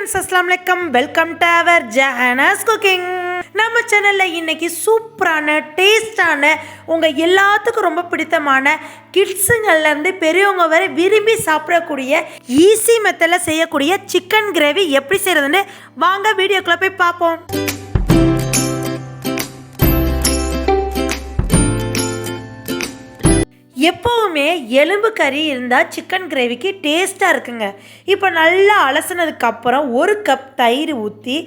Friends, அஸ்ஸலாமு அலைக்கும். Welcome to our Jahanas cooking. நம்ம சேனலில் இன்னைக்கு சூப்பரான டேஸ்டான உங்கள் எல்லாத்துக்கும் ரொம்ப பிடித்தமான கிட்ஸுங்கள்லேருந்து பெரியவங்க வரை விரும்பி சாப்பிடக்கூடிய ஈஸி மெத்தடில் செய்யக்கூடிய சிக்கன் கிரேவி எப்படி செய்கிறதுன்னு வாங்க வீடியோக்குள்ளே போய் பார்ப்போம். எப்போவுமே எலும்பு கறி இருந்தால் சிக்கன் கிரேவிக்கு டேஸ்ட்டாக இருக்குங்க. இப்போ நல்லா அலசினதுக்கப்புறம் 1 கப் தயிர் ஊற்றி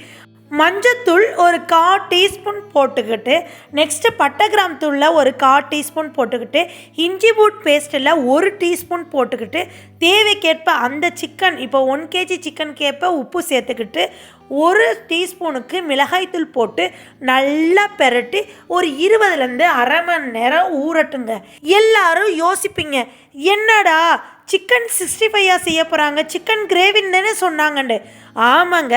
மஞ்சத்தூள் ஒரு 1/4 டீஸ்பூன் போட்டுக்கிட்டு, நெக்ஸ்ட்டு பட்டை கிராம் தூளில் ஒரு 1/4 டீஸ்பூன் போட்டுக்கிட்டு, இஞ்சி பூட் பேஸ்ட்டில் 1 டீஸ்பூன் போட்டுக்கிட்டு, தேவைக்கேற்ப அந்த சிக்கன் இப்போ 1 kg சிக்கனுக்கேற்ப உப்பு சேர்த்துக்கிட்டு 1 டீஸ்பூனுக்கு மிளகாய்த்தூள் போட்டு நல்லா பெரட்டி ஒரு 20லேருந்து அரை மணி நேரம் ஊறட்டுங்க. எல்லாரும் யோசிப்பீங்க, என்னடா சிக்கன் 65 செய்ய போகிறாங்க, சிக்கன் கிரேவின்னு தானே சொன்னாங்கண்டு. ஆமாங்க,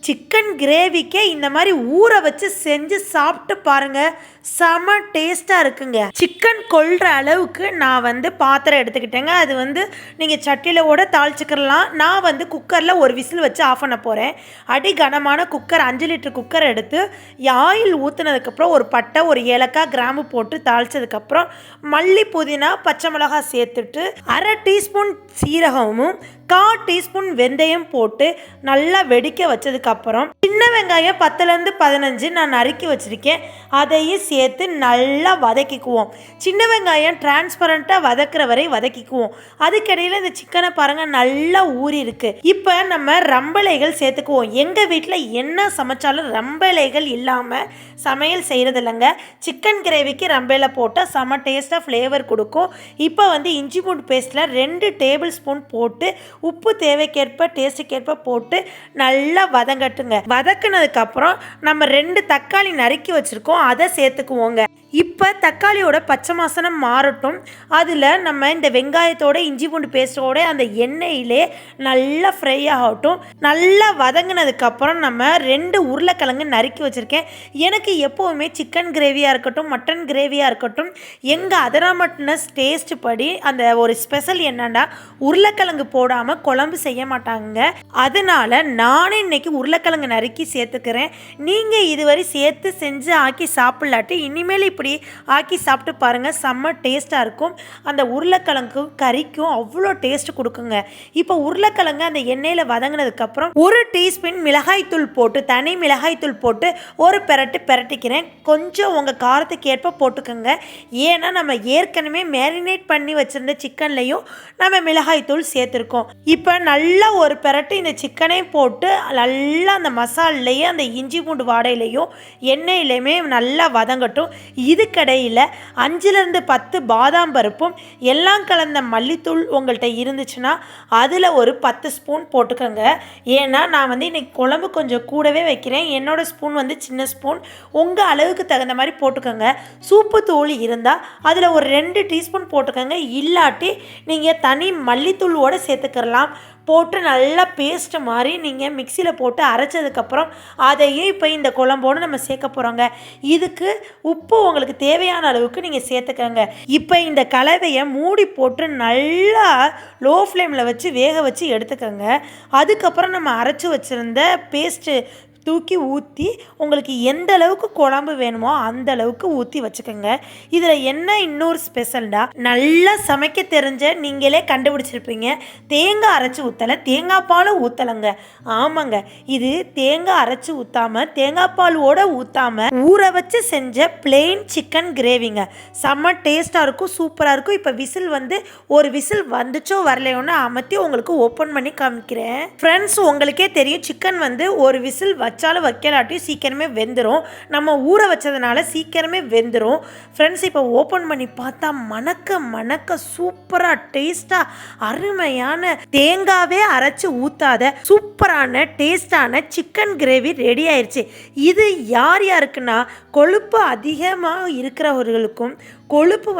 சிக்கன் கிரேவிக்கே இந்த மாதிரி ஊற வச்சு செஞ்சு சாப்பிட்டு பாருங்கள், செம டேஸ்ட்டாக இருக்குங்க. சிக்கன் கொள்கிற அளவுக்கு நான் பாத்திரம் எடுத்துக்கிட்டேங்க. அது நீங்கள் சட்டியில் கூட தாளிச்சுக்கலாம். நான் குக்கரில் ஒரு விசில் வச்சு ஆஃப் பண்ண போகிறேன். அடி கனமான குக்கர், 5 லிட்டர் குக்கர் எடுத்து ஆயில் ஊற்றுனதுக்கப்புறம் ஒரு பட்டை, ஒரு ஏலக்காய், கிராம்பு போட்டு தாளித்ததுக்கப்புறம் மல்லி, புதினா, பச்சை மிளகாய் சேர்த்துட்டு 1/2 டீஸ்பூன் சீரகமும் 1/4 டீஸ்பூன் வெந்தயம் போட்டு நல்லா வெடிக்க வச்சதுக்கப்புறம் சின்ன வெங்காயம் 10லேருந்து 15 நான் நறுக்கி வச்சுருக்கேன், அதையும் சேர்த்து நல்லா வதக்கிக்குவோம். சின்ன வெங்காயம் டிரான்ஸ்பரண்ட்டாக வதக்கிற வரை வதக்கிக்குவோம். அதுக்கிடையில் இந்த சிக்கனை பாருங்கள் நல்லா ஊறி இருக்கு. இப்போ நம்ம ரம்பளைகள் சேர்த்துக்குவோம். எங்கள் வீட்டில் என்ன சமைச்சாலும் ரம்பளைகள் இல்லாமல் சமையல் செய்கிறது இல்லைங்க. சிக்கன் கிரேவிக்கு ரம்பையில போட்டால் செம டேஸ்ட்டாக ஃப்ளேவர் கொடுக்கும். இப்போ இஞ்சி பூண்டு பேஸ்ட்டில் 2 டேபிள் ஸ்பூன் போட்டு உப்பு தேவைக்கேற்ப டேஸ்ட்டுக்கேற்ப போட்டு நல்லா வதங்கட்டுங்க. வதக்குனதுக்கப்புறம் நம்ம 2 தக்காளி நறுக்கி வச்சுருக்கோம், அதை சேர்த்துக்குவோங்க. இப்போ தக்காளியோட பச்சை வாசனம் மாறட்டும். அதில் நம்ம இந்த வெங்காயத்தோட இஞ்சி பூண்டு பேஸ்ட்டோட அந்த எண்ணெயிலே நல்லா ஃப்ரை ஆகட்டும். நல்லா வதங்கினதுக்கப்புறம் நம்ம 2 உருளைக்கிழங்கு நறுக்கி வச்சுருக்கேன். எனக்கு எப்போவுமே சிக்கன் கிரேவியாக இருக்கட்டும், மட்டன் கிரேவியாக இருக்கட்டும், எங்கள் அதராமட்னஸ் டேஸ்ட் படி அந்த ஒரு ஸ்பெஷல் என்னன்னா உருளைக்கிழங்கு போடாமல் குழம்பு செய்ய மாட்டாங்க. அதனால் நானே இன்னைக்கு உருளைக்கிழங்கு நறுக்கி சேர்த்துக்கிறேன். நீங்கள் இதுவரை சேர்த்து செஞ்சு ஆக்கி சாப்பிட்லாட்டி இனிமேல் இப்படி ஆக்கி சாப்பிட்டு பாருங்கள், செம்ம டேஸ்ட்டாக இருக்கும். அந்த உருளைக்கிழங்கும் கறிக்கும் அவ்வளோ டேஸ்ட் கொடுக்குங்க. இப்போ உருளைக்கிழங்கு அந்த எண்ணெயில் வதங்கினதுக்கப்புறம் 1 டீஸ்பூன் மிளகாய்த்தூள் போட்டு, தனி மிளகாய்த்தூள் போட்டு ஒரு பெரட்டிக்கிறேன். கொஞ்சம் உங்கள் காரத்துக்கு ஏற்ப போட்டுக்கோங்க. ஏன்னா நம்ம ஏற்கனவே மேரினேட் பண்ணி வச்சுருந்த சிக்கன்லையும் நம்ம மிளகாய்த்தூள் சேர்த்துருக்கோம். இப்போ நல்லா ஒரு பெரட்டு இந்த சிக்கனையும் போட்டு நல்லா அந்த மசாலையும் அந்த இஞ்சி பூண்டு வாடையிலையும் எண்ணெயிலையுமே நல்லா வதங்கட்டும். இதுக்கடையில் 5லேருந்து 10 பாதாம் பருப்பும் எல்லாம் கலந்த மல்லித்தூள் உங்கள்கிட்ட இருந்துச்சுன்னா அதில் ஒரு 10 ஸ்பூன் போட்டுக்கோங்க. ஏன்னா நான் இன்னைக்கு குழம்பு கொஞ்சம் கூடவே வைக்கிறேன். என்னோடய ஸ்பூன் சின்ன ஸ்பூன், உங்கள் அளவுக்கு தகுந்த மாதிரி போட்டுக்கோங்க. சூப்பு தூள் இருந்தால் அதில் ஒரு 2 டீஸ்பூன் போட்டுக்கோங்க. இல்லாட்டி நீங்கள் தனி மல்லித்தூளோடு சேர்த்துக்கலாம். போட்டு நல்லா பேஸ்ட்டு மாதிரி நீங்கள் மிக்சியில் போட்டு அரைச்சதுக்கப்புறம் அதையும் இப்போ இந்த குழம்போடு நம்ம சேர்க்க போகிறோங்க. இதுக்கு உப்பு உங்களுக்கு தேவையான அளவுக்கு நீங்கள் சேர்த்துக்கோங்க. இப்போ இந்த கலவையை மூடி போட்டு நல்லா லோ ஃப்ளேமில் வச்சு வேக வச்சு எடுத்துக்கோங்க. அதுக்கப்புறம் நம்ம அரைச்சி வச்சுருந்த பேஸ்ட்டு தூக்கி ஊற்றி உங்களுக்கு எந்த அளவுக்கு குழம்பு வேணுமோ அந்த அளவுக்கு ஊற்றி வச்சுக்கோங்க. இதில் என்ன இன்னொரு ஸ்பெஷல்டா, நல்லா சமைக்க தெரிஞ்ச நீங்களே கண்டுபிடிச்சிருப்பீங்க, தேங்காய் அரைச்சி ஊற்றலை, தேங்காய் பாலும் ஊற்றலைங்க. ஆமாங்க, இது தேங்காய் அரைச்சி ஊற்றாமல் தேங்காய் பாலோடு ஊற்றாமல் ஊற வச்சு செஞ்ச பிளெயின் சிக்கன் கிரேவிங்க. செம்ம டேஸ்ட்டாக இருக்கும், சூப்பராக இருக்கும். இப்போ விசில் ஒரு விசில் வந்துச்சோ வரலையோன்னு அமர்த்தி உங்களுக்கு ஓப்பன் பண்ணி காமிக்கிறேன். ஃப்ரெண்ட்ஸ், உங்களுக்கே தெரியும் சிக்கன் ஒரு விசில் வச்சாலும் வைக்கலாட்டியும் சீக்கிரமே வெந்துடும். நம்ம ஊற வச்சதுனால சீக்கிரமே வெந்துடும். ஃப்ரெண்ட்ஸ், இப்போ ஓப்பன் பண்ணி பார்த்தா மணக்க சூப்பராக டேஸ்ட்டாக அருமையான தேங்காவே அரைச்சி ஊற்றாத சூப்பரான டேஸ்டான சிக்கன் கிரேவி ரெடி ஆயிடுச்சு. இது யார் யாருக்குன்னா கொழுப்பு அதிகமாக இருக்கிறவர்களுக்கும் கொழுப்பு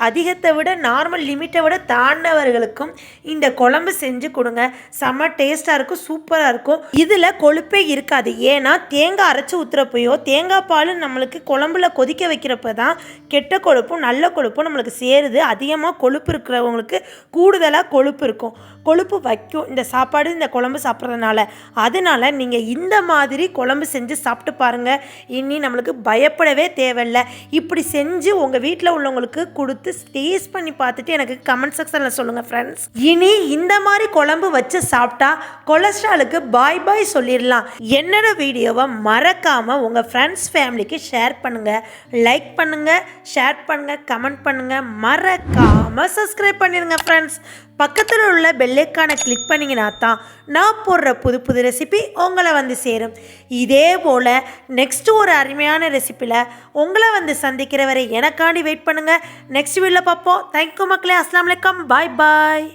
அதிகத்தை விட நார்மல் லிமிட்டை விட தாண்டவர்களுக்கும் இந்த குழம்பு செஞ்சு கொடுங்க. செம்ம டேஸ்ட்டாக இருக்கும், சூப்பராக இருக்கும். இதில் கொழுப்பே இருக்காது. ஏன்னா தேங்காய் அரைச்சி ஊற்றுறப்பையோ தேங்காய் பால் நம்மளுக்கு குழம்புல கொதிக்க வைக்கிறப்ப தான் கெட்ட கொழுப்பும் நல்ல கொழுப்பும் நம்மளுக்கு சேருது. அதிகமாக கொழுப்பு இருக்கிறவங்களுக்கு கூடுதலாக கொழுப்பு இருக்கும். கொழுப்பு வைக்கும் இந்த சாப்பாடு இந்த குழம்பு சாப்பிட்றதுனால. அதனால் நீங்கள் இந்த மாதிரி குழம்பு செஞ்சு சாப்பிட்டு பாருங்கள். இனி நம்மளுக்கு பயப்படவே தேவையில்லை. இப்படி செஞ்சு உங்கள் வீட்டில் உள்ளவங்களுக்கு கொடுத்து டேஸ்ட் பண்ணி பார்த்துட்டு எனக்கு கமெண்ட் செக்ஷனில் சொல்லுங்கள் ஃப்ரெண்ட்ஸ். இனி இந்த மாதிரி குழம்பு வச்சு சாப்பிட்டா கொலஸ்ட்ராலுக்கு பாய் பாய் சொல்லிடலாம். என்னோட வீடியோவை மறக்காமல் உங்கள் ஃப்ரெண்ட்ஸ் ஃபேமிலிக்கு ஷேர் பண்ணுங்கள், லைக் பண்ணுங்கள், ஷேர் பண்ணுங்கள், கமெண்ட் பண்ணுங்கள், மறக்காமல் சப்ஸ்கிரைப் பண்ணிடுங்க ஃப்ரெண்ட்ஸ். பக்கத்தில் உள்ள பெல்லைக்கானை கிளிக் பண்ணிங்கன்னா தான் நான் போடுற புது புது ரெசிபி உங்களை வந்து சேரும். இதே போல் நெக்ஸ்ட்டு ஒரு அருமையான ரெசிப்பியில் உங்களை வந்து சந்திக்கிற வரை எனக்காண்டி வெயிட் பண்ணுங்கள். நெக்ஸ்ட் வீடியோவில் பார்ப்போம். தேங்க்யூ மக்களே. அஸ்ஸலாமு அலைக்கும். பாய் பாய்.